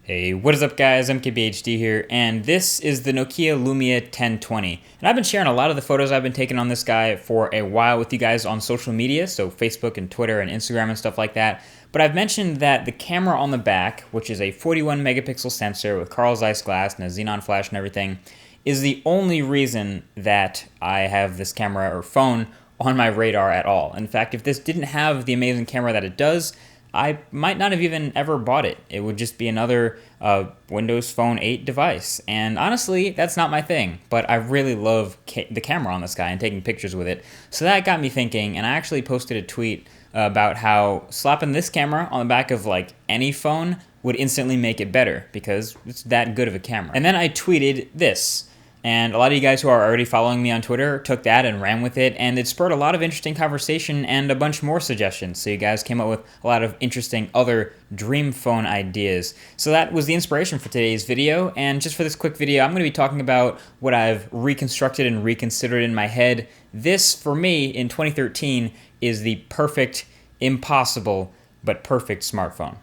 Hey, what is up guys, MKBHD here, and this is the Nokia Lumia 1020. And I've been sharing a lot of the photos I've been taking on this guy for a while with you guys on social media, so Facebook and Twitter and Instagram and stuff like that. But I've mentioned that the camera on the back, which is a 41 megapixel sensor with Carl Zeiss glass and a xenon flash and everything, is the only reason that I have this camera or phone on my radar at all. In fact, if this didn't have the amazing camera that it does, I might not have even ever bought it. It would just be another Windows Phone 8 device. And honestly, that's not my thing, but I really love the camera on this guy and taking pictures with it. So that got me thinking, and I actually posted a tweet about how slapping this camera on the back of like any phone would instantly make it better because it's that good of a camera. And then I tweeted this. And a lot of you guys who are already following me on Twitter took that and ran with it, and it spurred a lot of interesting conversation and a bunch more suggestions. So you guys came up with a lot of interesting other dream phone ideas. So that was the inspiration for today's video, and just for this quick video, I'm going to be talking about what I've reconstructed and reconsidered in my head. This, for me, in 2013, is the perfect, impossible, but perfect smartphone.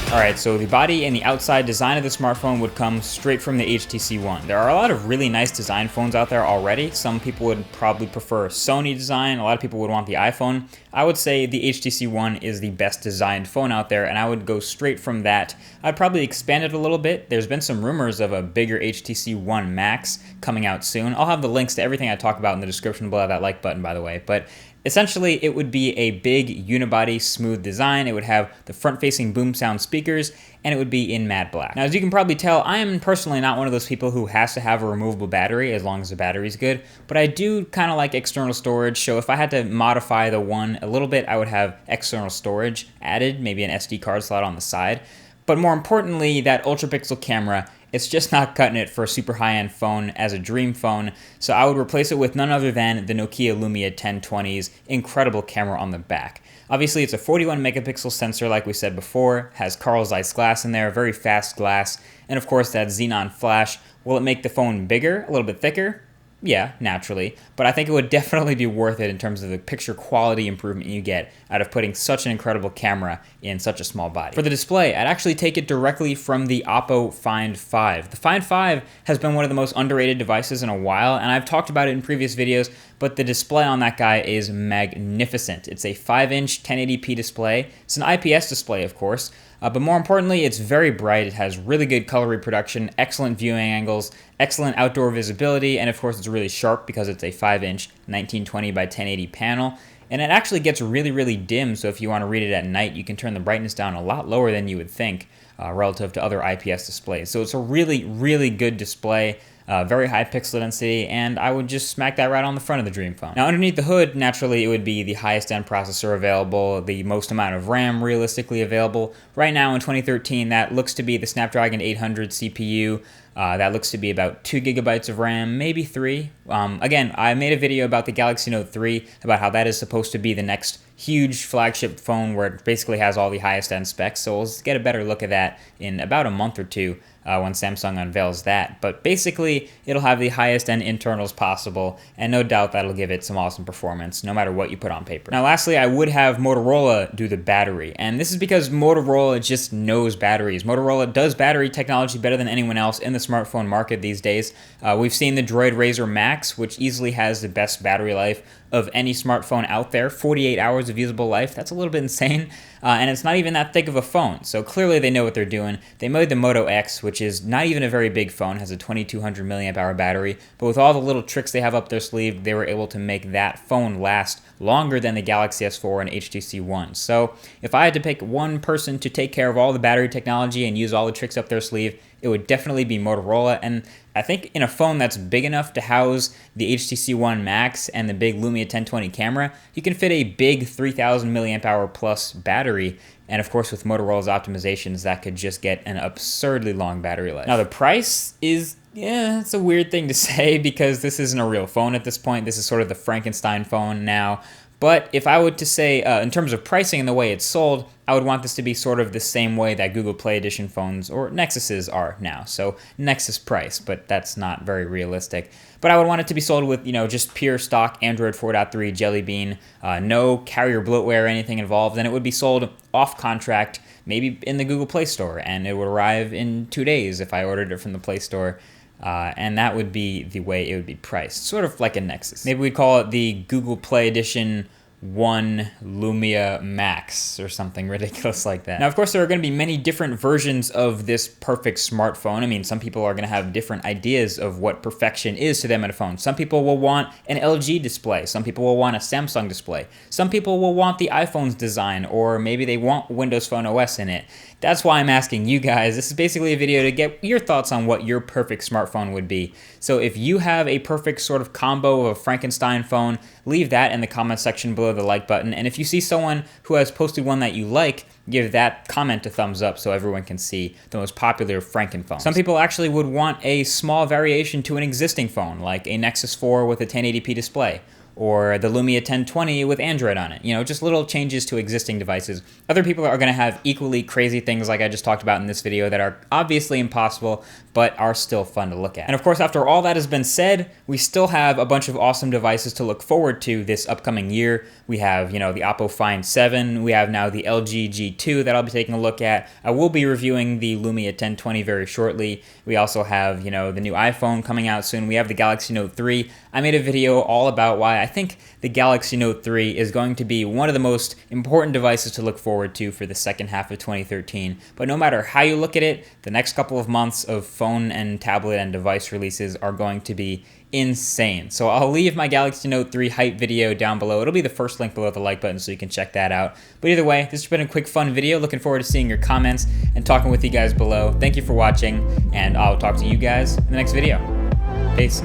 Alright, so the body and the outside design of the smartphone would come straight from the HTC One. There are a lot of really nice design phones out there already. Some people would probably prefer Sony design, a lot of people would want the iPhone. I would say the HTC One is the best designed phone out there, and I would go straight from that. I'd probably expand it a little bit. There's been some rumors of a bigger HTC One Max coming out soon. I'll have the links to everything I talk about in the description below that like button, by the way. But essentially, it would be a big unibody smooth design. It would have the front-facing boom sound speakers, and it would be in matte black. Now, as you can probably tell, I am personally not one of those people who has to have a removable battery as long as the battery's good, but I do kind of like external storage, so if I had to modify the one a little bit, I would have external storage added, maybe an SD card slot on the side. But more importantly, that ultra-pixel camera, it's just not cutting it for a super high-end phone as a dream phone, so I would replace it with none other than the Nokia Lumia 1020's incredible camera on the back. Obviously, it's a 41 megapixel sensor like we said before, has Carl Zeiss glass in there, very fast glass, and of course that xenon flash. Will it make the phone bigger, a little bit thicker? Yeah, naturally, but I think it would definitely be worth it in terms of the picture quality improvement you get out of putting such an incredible camera in such a small body. For the display, I'd actually take it directly from the Oppo Find 5. The Find 5 has been one of the most underrated devices in a while, and I've talked about it in previous videos, but the display on that guy is magnificent. It's a 5-inch 1080p display. It's an IPS display, of course, but more importantly, it's very bright. It has really good color reproduction, excellent viewing angles, excellent outdoor visibility, and of course it's really sharp because it's a 5-inch 1920 by 1080 panel. And it actually gets really, really dim, so if you want to read it at night, you can turn the brightness down a lot lower than you would think relative to other IPS displays. So it's a really, really good display. Very high pixel density, and I would just smack that right on the front of the Dream Phone. Now, underneath the hood, naturally, it would be the highest end processor available, the most amount of RAM realistically available. Right now in 2013, that looks to be the Snapdragon 800 CPU. That looks to be about 2 gigabytes of RAM, maybe 3. Again, I made a video about the Galaxy Note 3, about how that is supposed to be the next huge flagship phone where it basically has all the highest end specs, so we'll get a better look at that in about a month or two when Samsung unveils that. But basically, it'll have the highest end internals possible, and no doubt that'll give it some awesome performance, no matter what you put on paper. Now lastly, I would have Motorola do the battery, and this is because Motorola just knows batteries. Motorola does battery technology better than anyone else in the smartphone market these days. We've seen the Droid Razr Max, which easily has the best battery life of any smartphone out there, 48 hours of usable life. That's a little bit insane, and it's not even that thick of a phone, so clearly they know what they're doing. They made the Moto X, which is not even a very big phone, has a 2200 milliamp hour battery, but with all the little tricks they have up their sleeve, they were able to make that phone last longer than the Galaxy S4 and HTC One. So if I had to pick one person to take care of all the battery technology and use all the tricks up their sleeve, it would definitely be Motorola. And I think in a phone that's big enough to house the HTC One Max and the big Lumia 1020 camera, you can fit a big 3000 milliamp hour plus battery. And of course, with Motorola's optimizations, that could just get an absurdly long battery life. Now the price is, yeah, it's a weird thing to say because this isn't a real phone at this point. This is sort of the Frankenstein phone now. But if I would to say, in terms of pricing and the way it's sold, I would want this to be sort of the same way that Google Play Edition phones or Nexuses are now. So Nexus price, but that's not very realistic. But I would want it to be sold with, just pure stock Android 4.3 Jelly Bean, no carrier bloatware or anything involved, and it would be sold off contract, maybe in the Google Play Store, and it would arrive in 2 days if I ordered it from the Play Store. And that would be the way it would be priced, sort of like a Nexus. Maybe we'd call it the Google Play Edition 1 Lumia Max or something ridiculous like that. Now, of course, there are going to be many different versions of this perfect smartphone. I mean, some people are going to have different ideas of what perfection is to them in a phone. Some people will want an LG display. Some people will want a Samsung display. Some people will want the iPhone's design, or maybe they want Windows Phone OS in it. That's why I'm asking you guys. This is basically a video to get your thoughts on what your perfect smartphone would be. So if you have a perfect sort of combo of a Frankenstein phone, leave that in the comment section below the like button. And if you see someone who has posted one that you like, give that comment a thumbs up so everyone can see the most popular Frankenphones. Some people actually would want a small variation to an existing phone, like a Nexus 4 with a 1080p display, or the Lumia 1020 with Android on it. Just little changes to existing devices. Other people are going to have equally crazy things like I just talked about in this video that are obviously impossible, but are still fun to look at. And of course, after all that has been said, we still have a bunch of awesome devices to look forward to this upcoming year. We have, the Oppo Find 7. We have now the LG G2 that I'll be taking a look at. I will be reviewing the Lumia 1020 very shortly. We also have, the new iPhone coming out soon. We have the Galaxy Note 3. I made a video all about why I think the Galaxy Note 3 is going to be one of the most important devices to look forward to for the second half of 2013. But no matter how you look at it, the next couple of months of phone and tablet and device releases are going to be insane. So I'll leave my Galaxy Note 3 hype video down below. It'll be the first link below the like button so you can check that out. But either way, this has been a quick fun video. Looking forward to seeing your comments and talking with you guys below. Thank you for watching, and I'll talk to you guys in the next video. Peace.